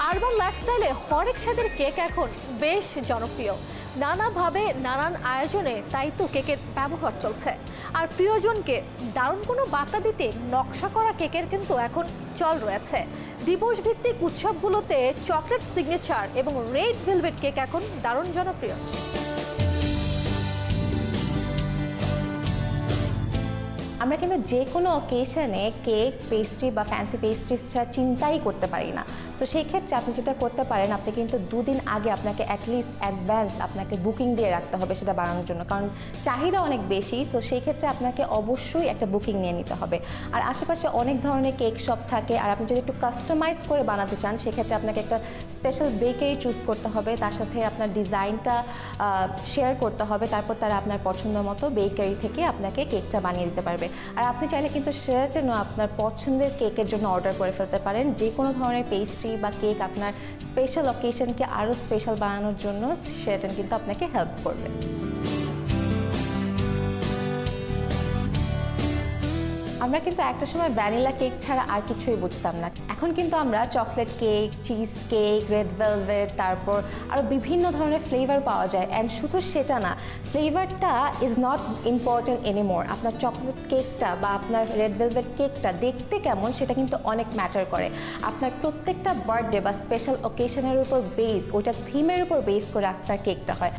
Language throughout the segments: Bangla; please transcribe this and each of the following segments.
আরবান লাইফস্টাইলে হরেক স্বাদের কেক এখন বেশ জনপ্রিয়। নানাভাবে নানান আয়োজনে তাই তো কেকের ব্যবহার চলছে। আর প্রিয়জনকে দারুণ কোনো বার্তা দিতে নকশা করা কেকের কিন্তু এখন চল রয়েছে। দিবসভিত্তিক উৎসবগুলোতে চকলেট সিগনেচার এবং রেড ভেলভেট কেক এখন দারুণ জনপ্রিয়। আমরা কিন্তু যে কোনো অকেশনে কেক, পেস্ট্রি বা ফ্যান্সি পেস্ট্রিজ ছাড়া চিন্তাই করতে পারি না। সো সেই ক্ষেত্রে আপনি যেটা করতে পারেন, আপনি কিন্তু 2 দিন আগে আপনাকে অ্যাটলিস্ট অ্যাডভান্স আপনাকে বুকিং দিয়ে রাখতে হবে সেটা বানানোর জন্য, কারণ চাহিদা অনেক বেশি। সো সেই ক্ষেত্রে আপনাকে অবশ্যই একটা বুকিং নিয়ে নিতে হবে। আর আশেপাশে অনেক ধরনের কেক শপ থাকে, আর আপনি যদি একটু কাস্টমাইজ করে বানাতে চান সেক্ষেত্রে আপনাকে একটা স্পেশাল বেকারি চুজ করতে হবে, তার সাথে আপনার ডিজাইনটা শেয়ার করতে হবে, তারপর তারা আপনার পছন্দ মতো বেকারি থেকে আপনাকে কেকটা বানিয়ে দিতে পারবে। আর আপনি চাইলে কিন্তু সেটার জন্য আপনার পছন্দের কেকের জন্য অর্ডার করে ফেলতে পারেন। যে কোনো ধরনের পেস্ট্রি বা কেক আপনার স্পেশাল অকেশনকে আরও স্পেশাল বানানোর জন্য সেটা কিন্তু আপনাকে হেল্প করবে। আমরা কিন্তু একটা সময় ভ্যানিলা কেক ছাড়া আর কিছুই বুঝতাম না। এখন কিন্তু আমরা chocolate cake, cheese cake, red velvet, তারপর আরও বিভিন্ন ধরনের ফ্লেভার পাওয়া যায়। অ্যান্ড শুধু সেটা না, ফ্লেভারটা ইজ নট ইম্পর্টেন্ট এনিমোর। আপনার চকলেট কেকটা বা আপনার রেড ভেলভেট কেকটা দেখতে কেমন সেটা কিন্তু অনেক ম্যাটার করে। আপনার প্রত্যেকটা বার্থডে বা স্পেশাল অকেশনের উপর বেস, ওইটা থিমের উপর বেস করে আপনার কেকটা হয়।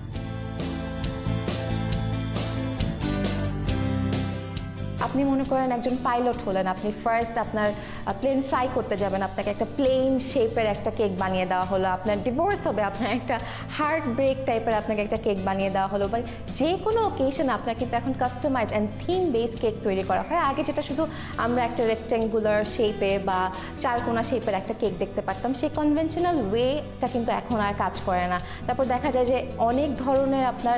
আপনি মনে করেন একজন পাইলট হলেন, আপনি ফার্স্ট আপনার প্লেন ফ্লাই করতে যাবেন, আপনাকে একটা প্লেন শেপের একটা কেক বানিয়ে দেওয়া হলো। আপনার ডিভোর্স হবে, আপনার একটা হার্ট ব্রেক টাইপের আপনাকে একটা কেক বানিয়ে দেওয়া হলো। বা যে কোনো অকেশন আপনার কিন্তু এখন customise and theme base cake তৈরি করা হয়। আগে যেটা শুধু আমরা একটা রেক্ট্যাঙ্গুলার শেপে বা চারকোনা শেপের একটা কেক দেখতে পারতাম, সেই কনভেনশনাল ওয়েটা কিন্তু এখন আর কাজ করে না। তারপর দেখা যায় যে অনেক ধরনের আপনার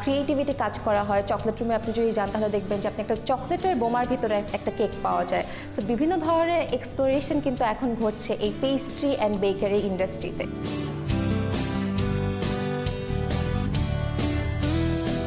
ক্রিয়েটিভিটি কাজ করা হয়। চকলেট রুমে আপনি যদি যান তাহলে দেখবেন যে আপনি একটা চকলেটের বোমার ভিতরে একটা কেক পাওয়া যায়। সো বিভিন্ন ধরনের এক্সপ্লোরেশন কিন্তু এখন ঘটছে এই পেস্ট্রি অ্যান্ড বেকারি ইন্ডাস্ট্রিতে।